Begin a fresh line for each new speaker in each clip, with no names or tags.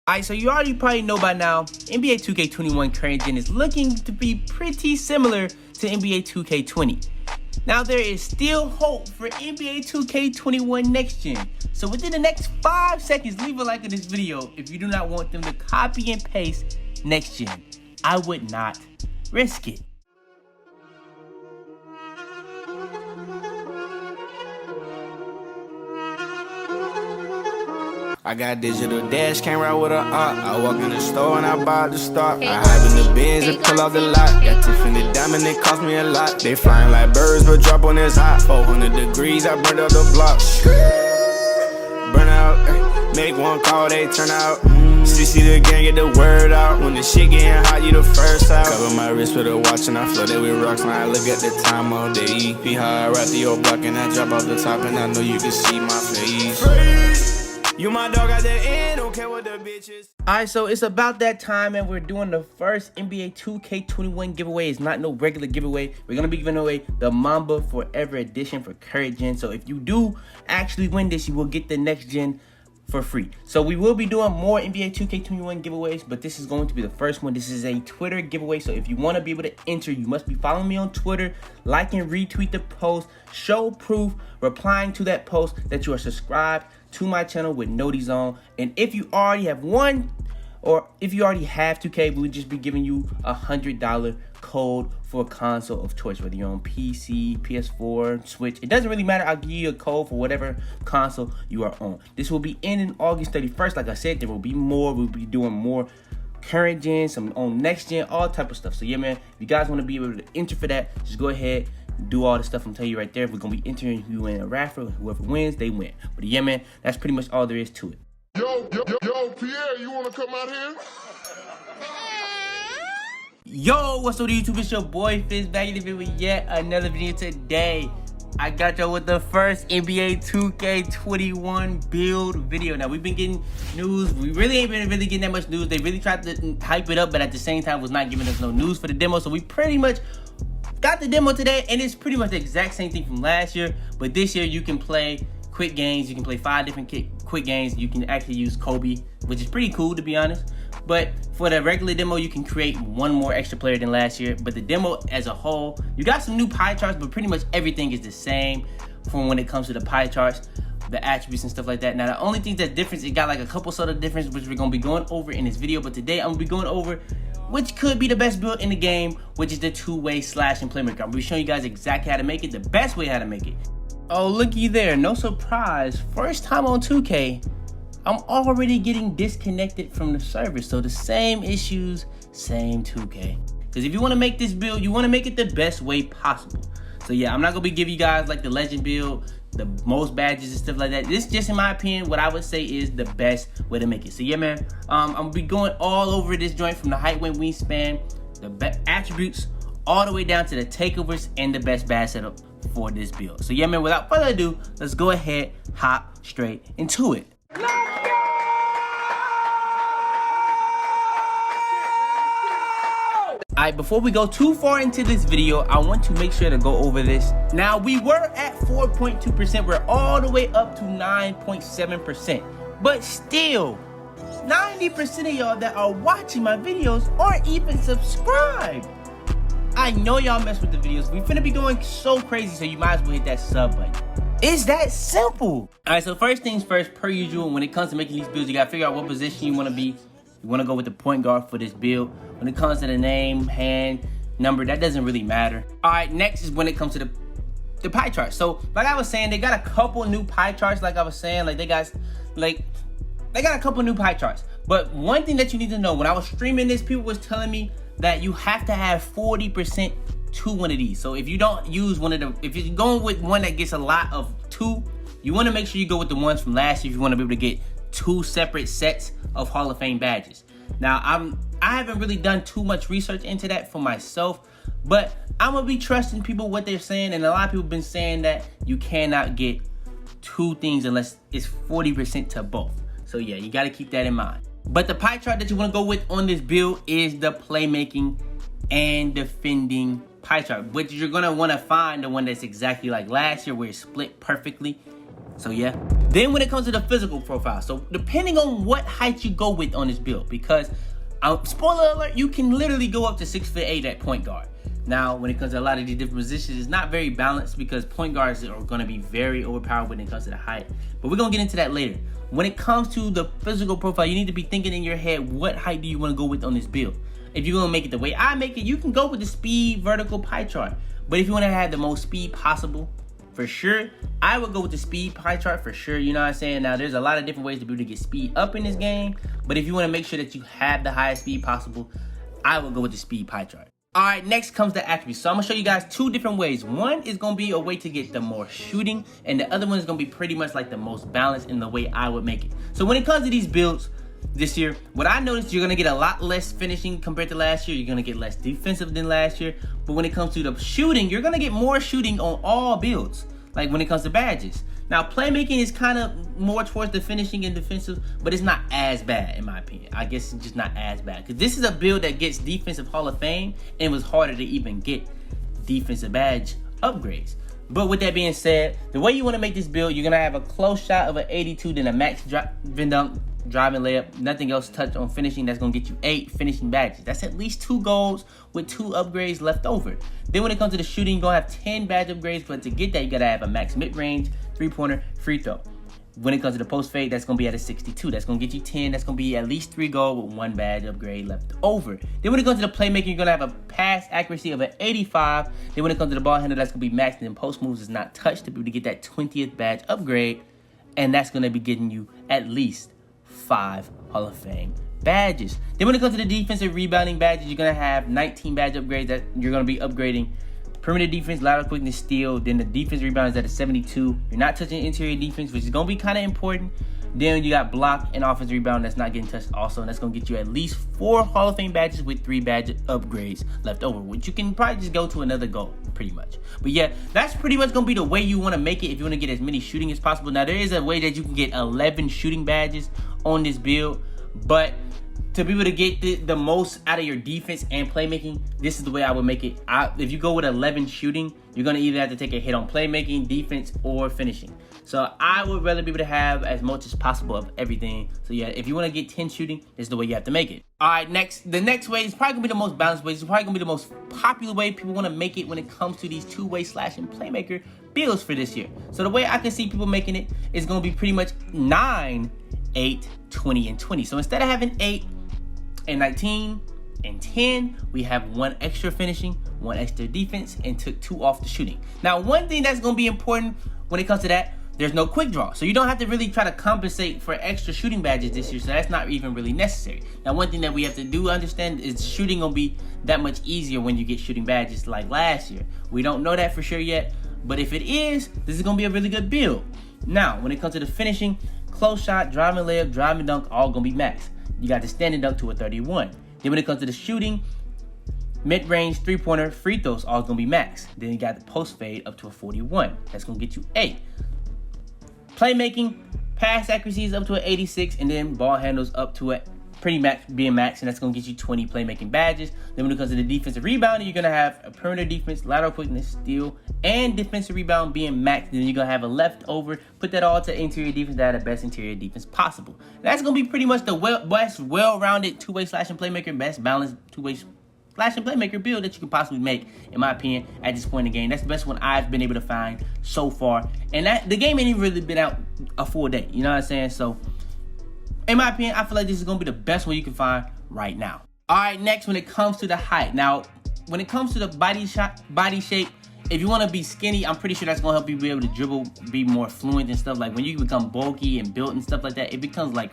Alright, so you already probably know by now, NBA 2K21 current gen is looking to be pretty similar to NBA 2K20. Now there is still hope for NBA 2K21 next gen. So within the next 5 seconds, leave a like on this video if you do not want them to copy and paste next gen. I would not risk it.
I got digital dash camera with a I walk in the store and I buy the stock. I hide in the bins and pull out the lot. Got Tiffany diamond, it cost me a lot. They flying like birds, but drop on this hot. 400 degrees, I burned up the block. Burn out, make one call, they turn out. CC the gang, get the word out. When the shit getting hot, you the first out. Cover my wrist with a watch and I flood it with rocks. Now I look at the time all day. EP high, I rap the old block and I drop off the top and I know you can see my face. You my dog at the end, don't care what the bitch is.
Alright, so it's about that time and we're doing the first NBA 2K21 giveaway. It's not no regular giveaway. We're going to be giving away the Mamba Forever Edition for current gen. So if you do actually win this, you will get the next gen for free. So we will be doing more NBA 2K21 giveaways, but this is going to be the first one. This is a Twitter giveaway. So if you want to be able to enter, you must be following me on Twitter, like and retweet the post, show proof, replying to that post that you are subscribed to my channel with noties on. And if you already have won, or if you already have 2K, we would just be giving you a $100 code for a console of choice, whether you're on PC, PS4, Switch. It doesn't really matter. I'll give you a code for whatever console you are on. This will be ending August 31st. Like I said, there will be more. We'll be doing more current gen, some on next gen, all type of stuff. So yeah, man, if you guys want to be able to enter for that, just go ahead, do all the stuff I'm telling you right there. We're going to be entering you in a raffle. Whoever wins, they win. But yeah, man, that's pretty much all there is to it.
Yo, Pierre, you want to come out here?
Yo, what's up, YouTube? It's your boy Fizz back in the video with yet another video today. I got y'all with the first NBA 2K21 build video. Now, we've been getting news. We really ain't been getting that much news. They really tried to hype it up, but at the same time was not giving us no news for the demo. So we pretty much got the demo today, and it's pretty much the exact same thing from last year. But this year, you can play quick games. You can play 5 different quick games. You can actually use Kobe, which is pretty cool, to be honest. But for the regular demo, you can create one more extra player than last year. But the demo as a whole, you got some new pie charts, but pretty much everything is the same from when it comes to the pie charts, the attributes and stuff like that. Now, the only thing that's different, it got like a couple sort of difference, which we're going to be going over in this video. But today, I'm going to be going over which could be the best build in the game, which is the two-way slash and playmaker. I'm going to be showing you guys exactly how to make it, the best way how to make it. Oh, looky there. No surprise. First time on 2K, I'm already getting disconnected from the server. So the same issues, same 2K. Because if you want to make this build, you want to make it the best way possible. So yeah, I'm not going to be giving you guys like the legend build, the most badges and stuff like that. This just, in my opinion, what I would say is the best way to make it. So yeah, man, I'm going to be going all over this joint from the height, weight, wingspan, the attributes, all the way down to the takeovers and the best badge setup for this build. So yeah, man, without further ado, let's go ahead, hop straight into it. Alright, before we go too far into this video, I want to make sure to go over this. Now, we were at 4.2%. We're all the way up to 9.7%. But still, 90% of y'all that are watching my videos aren't even subscribed. I know y'all mess with the videos. We finna be going so crazy, so you might as well hit that sub button. It's that simple. Alright, so first things first, per usual, when it comes to making these builds, you gotta figure out what position you wanna be. You want to go with the point guard for this build. When it comes to the name, hand, number, that doesn't really matter. All right, next is when it comes to the pie chart. So, like I was saying, they got a couple new pie charts. Like I was saying, like they got a couple new pie charts. But one thing that you need to know, when I was streaming this, people was telling me that you have to have 40% to one of these. So if you don't use one of them, if you're going with one that gets a lot of 2, you want to make sure you go with the ones from last year if you want to be able to get 2 separate sets of Hall of Fame badges. Now, I haven't really done too much research into that for myself, but I'm gonna be trusting people what they're saying, and a lot of people have been saying that you cannot get 2 things unless it's 40% to both. So yeah, you gotta keep that in mind. But the pie chart that you wanna go with on this build is the playmaking and defending pie chart, which you're gonna wanna find the one that's exactly like last year, where it's split perfectly. So yeah. Then when it comes to the physical profile, so depending on what height you go with on this build, because spoiler alert, you can literally go up to 6'8" at point guard. Now, when it comes to a lot of these different positions, it's not very balanced because point guards are going to be very overpowered when it comes to the height. But we're going to get into that later. When it comes to the physical profile, you need to be thinking in your head, what height do you want to go with on this build? If you're going to make it the way I make it, you can go with the speed vertical pie chart. But if you want to have the most speed possible, for sure, I would go with the speed pie chart for sure. You know what I'm saying? Now, there's a lot of different ways to be able to get speed up in this game. But if you want to make sure that you have the highest speed possible, I would go with the speed pie chart. All right, next comes the attributes. So I'm gonna show you guys two different ways. One is gonna be a way to get the more shooting, and the other one is gonna be pretty much like the most balanced in the way I would make it. So when it comes to these builds this year, what I noticed, you're gonna get a lot less finishing compared to last year. You're gonna get less defensive than last year. But when it comes to the shooting, you're gonna get more shooting on all builds. Like when it comes to badges. Now, playmaking is kind of more towards the finishing and defensive, but it's not as bad in my opinion. I guess it's just not as bad. Because this is a build that gets defensive Hall of Fame, and it was harder to even get defensive badge upgrades. But with that being said, the way you want to make this build, you're going to have a close shot of an 82, then a max dunk, driving layup, nothing else touch on finishing. That's going to get you 8 finishing badges. That's at least 2 goals with 2 upgrades left over. Then when it comes to the shooting, you're going to have 10 badge upgrades, but to get that, you got to have a max mid-range, 3-pointer, free throw. When it comes to the post fade, that's going to be at a 62. That's going to get you 10. That's going to be at least 3 gold with 1 badge upgrade left over. Then when it comes to the playmaking, you're going to have a pass accuracy of an 85. Then when it comes to the ball handler, that's going to be maxed. And then post moves is not touched to be able to get that 20th badge upgrade. And that's going to be getting you at least 5 Hall of Fame badges. Then when it comes to the defensive rebounding badges, you're going to have 19 badge upgrades that you're going to be upgrading. Perimeter defense, lateral quickness, steal. Then the defense rebound is at a 72. You're not touching interior defense, which is going to be kind of important. Then you got block and offensive rebound that's not getting touched also. And that's going to get you at least 4 Hall of Fame badges with 3 badge upgrades left over, which you can probably just go to another goal, pretty much. But yeah, that's pretty much going to be the way you want to make it if you want to get as many shooting as possible. Now, there is a way that you can get 11 shooting badges on this build, but to be able to get the most out of your defense and playmaking, this is the way I would make it. If you go with 11 shooting, you're going to either have to take a hit on playmaking, defense, or finishing. So I would rather be able to have as much as possible of everything. So yeah, if you want to get 10 shooting, this is the way you have to make it. All right, the next way is probably going to be the most balanced way. It's probably going to be the most popular way people want to make it when it comes to these two-way slashing playmaker builds for this year. So the way I can see people making it is going to be pretty much 9, 8, 20, and 20. So instead of having 8 and 19 and 10, we have 1 extra finishing, 1 extra defense, and took 2 off the shooting. Now, one thing that's going to be important when it comes to that, there's no quick draw. So you don't have to really try to compensate for extra shooting badges this year. So that's not even really necessary. Now, one thing that we have to do understand is shooting going to be that much easier when you get shooting badges like last year. We don't know that for sure yet. But if it is, this is going to be a really good build. Now, when it comes to the finishing, close shot, driving layup, driving dunk, all going to be maxed. You got the standing dunk to a 31. Then when it comes to the shooting, mid-range, 3-pointer, free throws, all going to be max. Then you got the post fade up to a 41. That's going to get you 8. Playmaking, pass accuracy is up to an 86, and then ball handles up to a pretty max, being max, and that's going to get you 20 playmaking badges. Then when it comes to the defensive rebounding, you're going to have a perimeter defense, lateral quickness, steal, and defensive rebound being max. Then you're going to have a leftover. Put that all to interior defense to have the best interior defense possible. And that's going to be pretty much the best, well-rounded two-way slashing playmaker, best balanced two-way slashing playmaker build that you could possibly make, in my opinion, at this point in the game. That's the best one I've been able to find so far. And the game ain't even really been out a full day. You know what I'm saying? So, in my opinion, I feel like this is going to be the best one you can find right now. All right, next, when it comes to the height. Now, when it comes to the body shape, if you want to be skinny, I'm pretty sure that's going to help you be able to dribble, be more fluent and stuff. Like, when you become bulky and built and stuff like that, it becomes, like,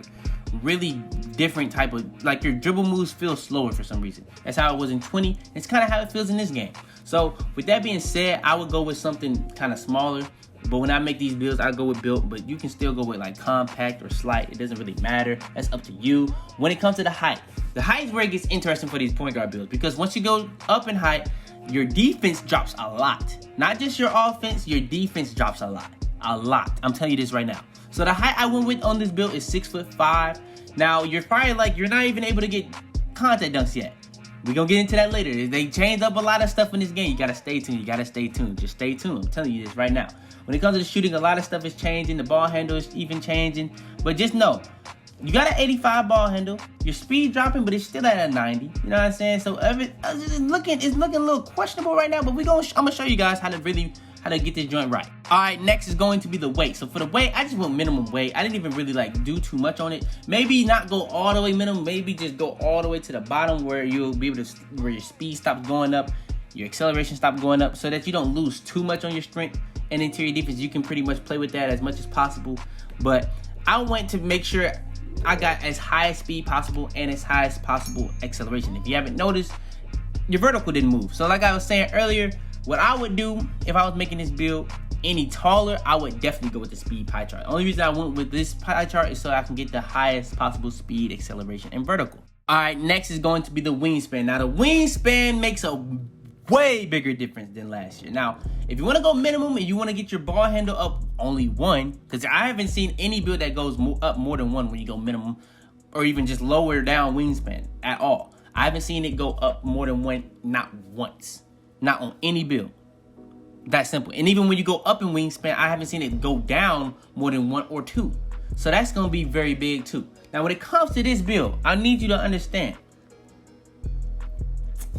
really different type of, like, your dribble moves feel slower for some reason. That's how it was in 20. It's kind of how it feels in this game. So, with that being said, I would go with something kind of smaller. But when I make these builds, I go with built, but you can still go with like compact or slight. It doesn't really matter. That's up to you. When it comes to the height is where it gets interesting for these point guard builds, because once you go up in height, your defense drops a lot. Not just your offense, your defense drops a lot. A lot. I'm telling you this right now. So the height I went with on this build is 6'5". Now, you're probably like, you're not even able to get contact dunks yet. We're gonna get into that later. They changed up a lot of stuff in this game. You gotta stay tuned. You gotta stay tuned. Just stay tuned. I'm telling you this right now. When it comes to the shooting, a lot of stuff is changing. The ball handle is even changing. But just know, you got an 85 ball handle. Your speed dropping, but it's still at a 90. You know what I'm saying? So it's looking a little questionable right now. But I'm gonna show you guys how to get this joint right. All right, next is going to be the weight. So for the weight, I just went minimum weight. I didn't even really like do too much on it. Maybe not go all the way minimum. Maybe just go all the way to the bottom where you'll be able to, where your speed stops going up, your acceleration stops going up, so that you don't lose too much on your strength and interior defense. You can pretty much play with that as much as possible. But I went to make sure I got as high a speed possible and as high as possible acceleration. If you haven't noticed, your vertical didn't move. So like I was saying earlier, what I would do if I was making this build any taller, I would definitely go with the speed pie chart. The only reason I went with this pie chart is so I can get the highest possible speed, acceleration, and vertical. All right, next is going to be the wingspan. Now the wingspan makes a way bigger difference than last year. Now, if you want to go minimum and you want to get your ball handle up only 1, because I haven't seen any build that goes up more than 1 when you go minimum, or even just lower down wingspan at all. I haven't seen it go up more than 1, not once. Not on any build. That simple. And even when you go up in wingspan, I haven't seen it go down more than 1 or 2. So that's going to be very big too. Now when it comes to this build, I need you to understand,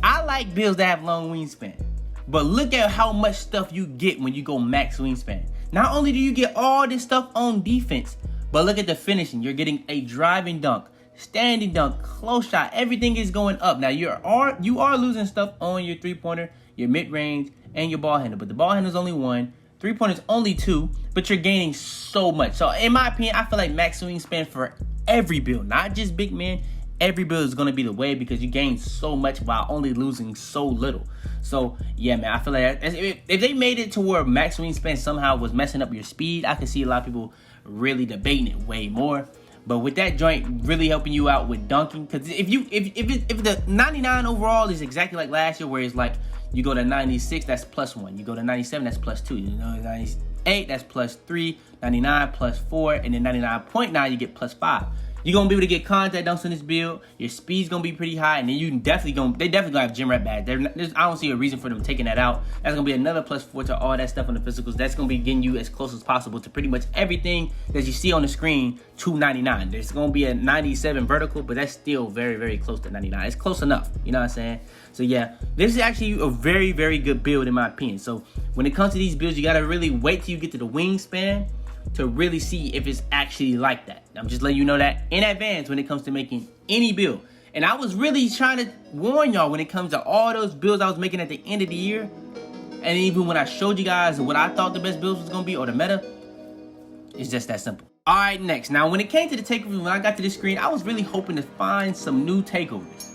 I like builds that have long wingspan. But look at how much stuff you get when you go max wingspan. Not only do you get all this stuff on defense, but look at the finishing. You're getting a driving dunk, standing dunk, close shot. Everything is going up. Now you are losing stuff on your 3-pointer, your mid-range, and your ball handle. But the ball handle is only 1. 3-pointer is only 2. But you're gaining so much. So in my opinion, I feel like max wingspan for every build, not just big man, every build is going to be the way, because you gain so much while only losing so little. So yeah, man, I feel like if they made it to where max wingspan somehow was messing up your speed, I could see a lot of people really debating it way more. But with that joint really helping you out with dunking, because if the 99 overall is exactly like last year, where it's like you go to 96, that's +1. You go to 97, that's +2. You know, 98, that's +3. 99 +4, and then 99.9 you get +5. You're gonna be able to get contact dunks in this build. Your speed's gonna be pretty high, and then they definitely gonna have gym rat badge. I don't see a reason for them taking that out. That's gonna be another +4 to all that stuff on the physicals. That's gonna be getting you as close as possible to pretty much everything that you see on the screen to 99. There's gonna be a 97 vertical, but that's still very, very close to 99. It's close enough, you know what I'm saying? So yeah, this is actually a very, very good build in my opinion. So when it comes to these builds, you gotta really wait till you get to the wingspan to really see if it's actually like that. I'm just letting you know that in advance when it comes to making any build. And I was really trying to warn y'all when it comes to all those builds I was making at the end of the year. And even when I showed you guys what I thought the best builds was gonna be, or the meta, it's just that simple. All right, next. Now, when it came to the takeovers, when I got to this screen, I was really hoping to find some new takeovers.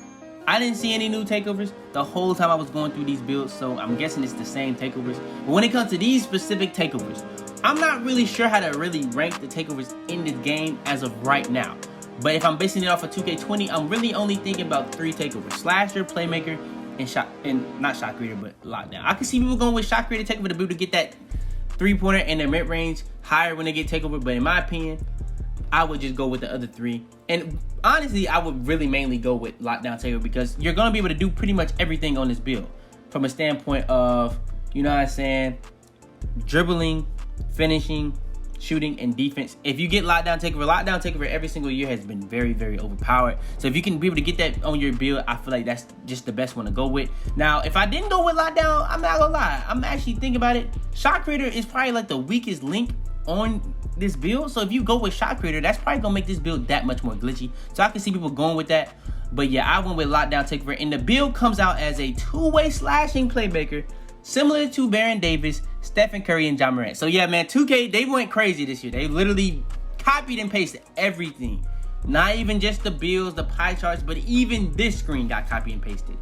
I didn't see any new takeovers the whole time I was going through these builds, so I'm guessing it's the same takeovers. But when it comes to these specific takeovers, I'm not really sure how to really rank the takeovers in this game as of right now. But if I'm basing it off of 2K20, I'm really only thinking about 3 takeovers: Slasher, Playmaker, and not Shot Creator, but Lockdown. I can see people going with Shot Creator takeover to be able to get that 3-pointer and their mid-range higher when they get takeover. But in my opinion, I would just go with the other 3. And honestly, I would really mainly go with Lockdown takeover, because you're going to be able to do pretty much everything on this build from a standpoint of, you know what I'm saying, dribbling, finishing, shooting, and defense. If you get Lockdown takeover every single year has been very, very overpowered. So if you can be able to get that on your build, I feel like that's just the best one to go with. Now, if I didn't go with Lockdown, I'm not gonna lie, I'm actually thinking about it. Shot Creator is probably like the weakest link on this build. So if you go with Shot Creator, that's probably gonna make this build that much more glitchy. So I can see people going with that. But yeah, I went with Lockdown takeover, and the build comes out as a 2-way slashing playmaker, similar to Baron Davis, Stephen Curry, and John Morant. So yeah, man, 2K, they went crazy this year. They literally copied and pasted everything. Not even just the builds, the pie charts, but even this screen got copied and pasted.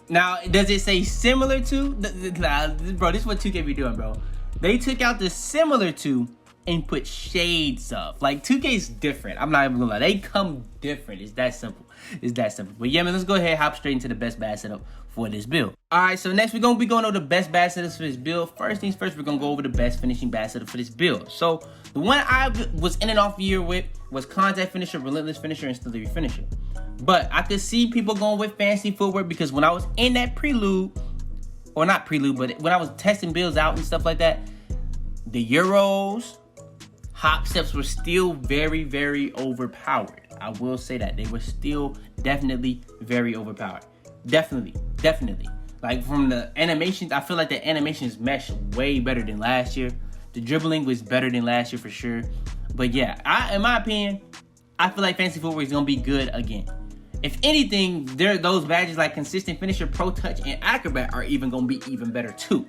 Now, does it say similar to? Nah, bro, this is what 2K be doing, bro. They took out the similar to and put shades of. Like, 2K's different. I'm not even gonna lie. They come different. It's that simple. It's that simple. But yeah, man, let's go ahead and hop straight into the best bad setup for this build. Alright, so next we're gonna be going over the best bad setups for this build. First things first, we're gonna go over the best finishing bad setup for this build. So the one I was in and off year with was Contact Finisher, Relentless Finisher, and Stillery Finisher. But I could see people going with fancy footwork because when I was in that prelude, or not prelude, but when I was testing builds out and stuff like that, the Euros, hop steps were still very, very overpowered. I will say that. They were still definitely very overpowered. Definitely. Like from the animations, I feel like the animations mesh way better than last year. The dribbling was better than last year for sure. But yeah, in my opinion, I feel like fancy footwork is going to be good again. If anything, those badges like Consistent Finisher, Pro Touch, and Acrobat are even going to be even better too.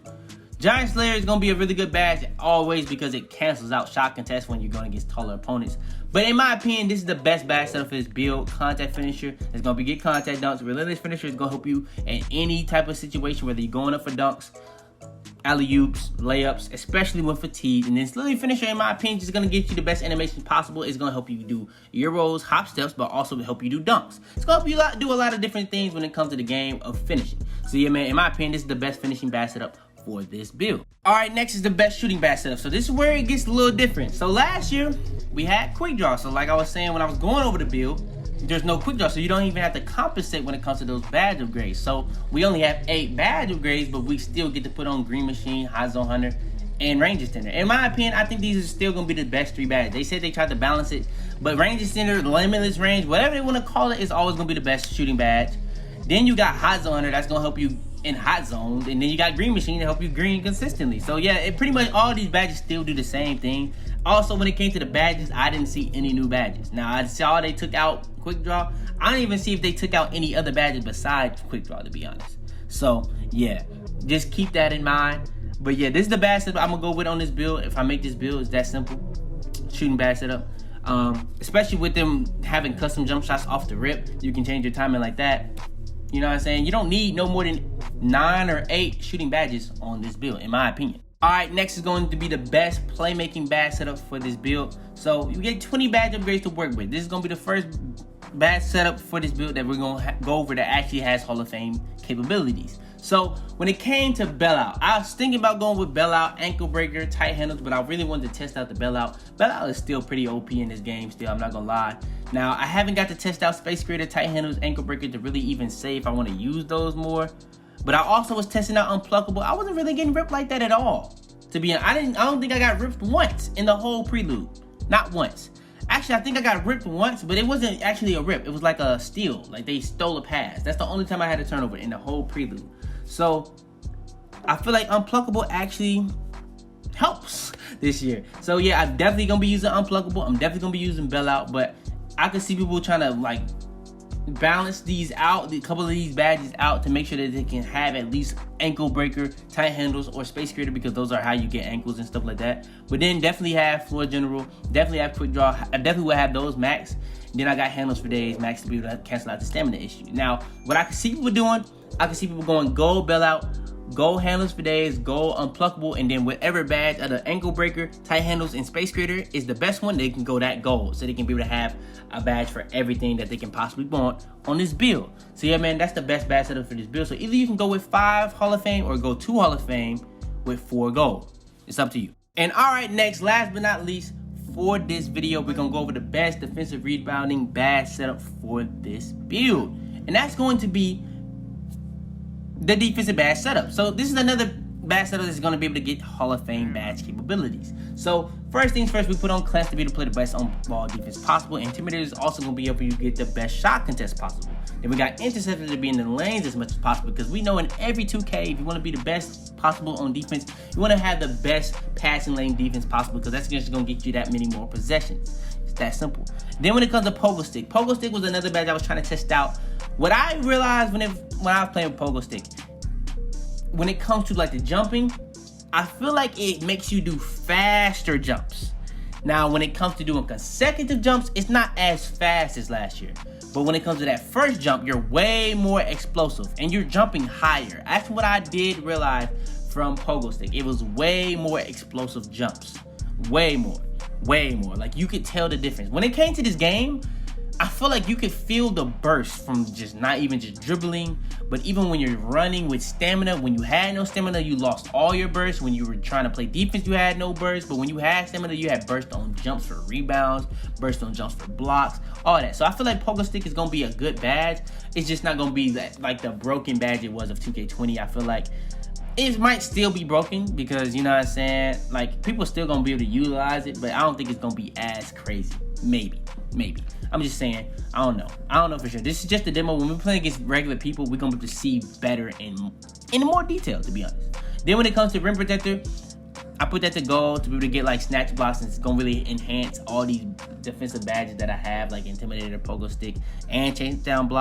Giant Slayer is going to be a really good badge always because it cancels out shot contests when you're going against taller opponents. But in my opinion, this is the best badge setup for this build. Contact Finisher is going to be get contact dunks. Relentless Finisher is going to help you in any type of situation, whether you're going up for dunks, alley-oops, layups, especially when fatigued. And then Lily Finisher, in my opinion, is going to get you the best animation possible. It's going to help you do Euros, hop steps, but also help you do dunks. It's going to help you do a lot of different things when it comes to the game of finishing. So yeah, man, in my opinion, this is the best finishing badge setup for this build. All right, next is the best shooting badge setup. So this is where it gets a little different. So last year, we had quick draw. So like I was saying when I was going over the build, there's no quick draw, so you don't even have to compensate when it comes to those badge upgrades. So we only have 8 badge upgrades, but we still get to put on Green Machine, High Zone Hunter, and Range Extender. In my opinion, I think these are still going to be the best 3 badges. They said they tried to balance it, but Range Extender, Limitless Range, whatever they want to call it, is always going to be the best shooting badge. Then you got Hot Zone Hunter, that's going to help you in hot zones, and then you got Green Machine to help you green consistently. So yeah, it pretty much all these badges still do the same thing. Also, when it came to the badges, I didn't see any new badges. Now I saw they took out Quick Draw. I didn't even see if they took out any other badges besides Quick Draw, to be honest. So yeah, just keep that in mind. But yeah, this is the badge setup I'm gonna go with on this build. If I make this build, it's that simple. Shooting badge setup. Especially with them having custom jump shots off the rip, you can change your timing like that. You know what I'm saying? You don't need no more than 9 or 8 shooting badges on this build, in my opinion. All right, next is going to be the best playmaking badge setup for this build. So you get 20 badge upgrades to work with. This is going to be the first badge setup for this build that we're going to go over that actually has Hall of Fame capabilities. So when it came to bailout, I was thinking about going with bailout, ankle breaker, tight handles, but I really wanted to test out the bailout. Bailout is still pretty OP in this game still, I'm not gonna lie. Now, I haven't got to test out Space Creator, tight handles, ankle breaker to really even say if I want to use those more. But I also was testing out Unpluckable. I wasn't really getting ripped like that at all. To be honest, I don't think I got ripped once in the whole prelude. Not once. Actually, I think I got ripped once, but it wasn't actually a rip. It was like a steal. Like they stole a pass. That's the only time I had a turnover in the whole prelude. So I feel like Unpluckable actually helps this year. So yeah, I'm definitely gonna be using Unpluckable. I'm definitely gonna be using Bailout, but I can see people trying to like balance these out, a couple of these badges out to make sure that they can have at least ankle breaker, tight handles, or space creator, because those are how you get ankles and stuff like that. But then definitely have floor general, definitely have quick draw. I definitely will have those max. Then I got handles for days, max, to be able to cancel out the stamina issue. Now, what I can see people doing, I can see people going gold bailout, gold handles for days, gold unpluckable, and then whatever badge of the ankle breaker, tight handles, and space creator is the best one, they can go that gold, so they can be able to have a badge for everything that they can possibly want on this build. So yeah, man, that's the best badge setup for this build. So either you can go with 5 Hall of Fame or go 2 Hall of Fame with 4 gold. It's up to you. And all right, next, last but not least, for this video, we're gonna go over the best defensive rebounding badge setup for this build, and that's going to be the defensive badge setup. So this is another badge setup that's going to be able to get Hall of Fame badge capabilities. So first things first, we put on Cleanse to be able to play the best on ball defense possible. Intimidator is also going to be able to get the best shot contest possible. Then we got Interceptor to be in the lanes as much as possible, because we know in every 2K, if you want to be the best possible on defense, you want to have the best passing lane defense possible, because that's just going to get you that many more possessions. It's that simple. Then when it comes to Pogo Stick was another badge I was trying to test out. What I realized when I was playing with Pogo Stick, when it comes to like the jumping, I feel like it makes you do faster jumps. Now, when it comes to doing consecutive jumps, it's not as fast as last year. But when it comes to that first jump, you're way more explosive and you're jumping higher. That's what I did realize from Pogo Stick. It was way more explosive jumps. Way more. Like you could tell the difference. When it came to this game, I feel like you could feel the burst from just not even just dribbling, but even when you're running with stamina. When you had no stamina, you lost all your burst. When you were trying to play defense, you had no burst. But when you had stamina, you had burst on jumps for rebounds, burst on jumps for blocks, all that. So I feel like Pogo Stick is going to be a good badge. It's just not going to be that, like the broken badge it was of 2K20. I feel like it might still be broken because, you know what I'm saying, like people still going to be able to utilize it, but I don't think it's going to be as crazy. Maybe. I'm just saying, I don't know for sure. This is just a demo. When we're playing against regular people, we're going to be able to see better in more detail, to be honest. Then when it comes to Rim Protector, I put that to goal to be able to get like snatch blocks, and it's going to really enhance all these defensive badges that I have, like Intimidator, Pogo Stick, and Chase Down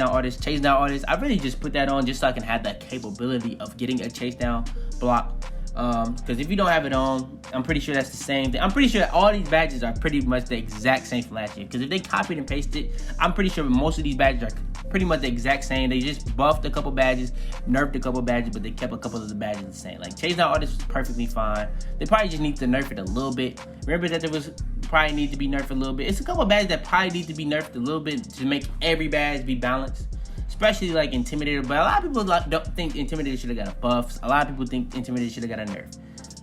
Artist. I really just put that on just so I can have that capability of getting a Chase Down block. Because if you don't have it on, I'm pretty sure that's the same thing. I'm pretty sure all these badges are pretty much the exact same from last year. Because if they copied and pasted, I'm pretty sure most of these badges are pretty much the exact same. They just buffed a couple badges, nerfed a couple badges, but they kept a couple of the badges the same. Like Chase Down Artist was perfectly fine. They probably just need to nerf it a little bit. Remember that there was probably need to be nerfed a little bit. It's a couple of badges that probably need to be nerfed a little bit to make every badge be balanced. Especially like Intimidator, but a lot of people don't think Intimidator should have got a buff. A lot of people think Intimidator should have got a nerf.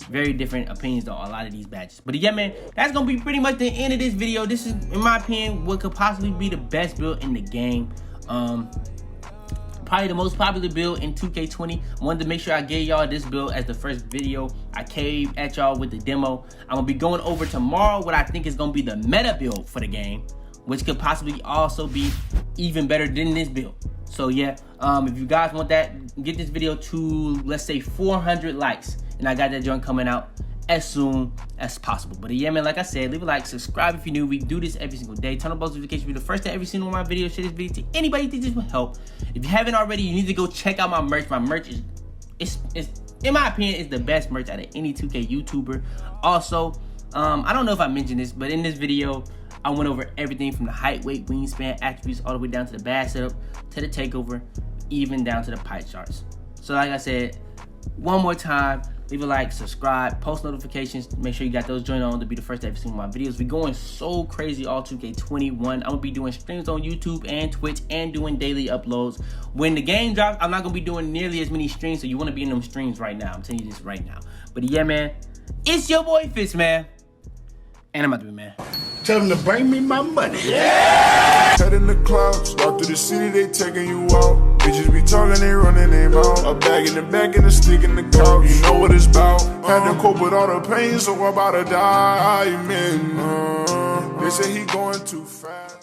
Very different opinions though, a lot of these badges. But yeah, man, that's gonna be pretty much the end of this video. This is, in my opinion, what could possibly be the best build in the game. Probably the most popular build in 2K20. I wanted to make sure I gave y'all this build as the first video. I came at y'all with the demo. I'm gonna be going over tomorrow what I think is gonna be the meta build for the game, which could possibly also be even better than this build. So yeah, if you guys want that, get this video to, let's say, 400 likes. And I got that joint coming out as soon as possible. But yeah, man, like I said, leave a like, subscribe if you're new. We do this every single day. Turn on post notifications, be the first to every single one of my videos. Share this video to anybody who thinks this will help. If you haven't already, you need to go check out my merch. My merch is in my opinion, is the best merch out of any 2K YouTuber. Also, I don't know if I mentioned this, but in this video, I went over everything from the height, weight, wingspan, attributes, all the way down to the badge setup, to the takeover, even down to the pie charts. So like I said, one more time, leave a like, subscribe, post notifications, make sure you got those joined on to be the first to ever see my videos. We're going so crazy all 2K21. I'm gonna be doing streams on YouTube and Twitch and doing daily uploads. When the game drops, I'm not gonna be doing nearly as many streams, so you wanna be in them streams right now. I'm telling you this right now. But yeah, man, it's your boy Fitz, man. And I'm about to be, man.
Tell them to bring me my money. Yeah! Head in the clouds, walk through the city, they taking you out. Bitches be talking, they running their mouth. A bag in the back and a stick in the couch. You know what it's about. Had to cope with all the pain, so I'm about to die, man. They say he going too fast.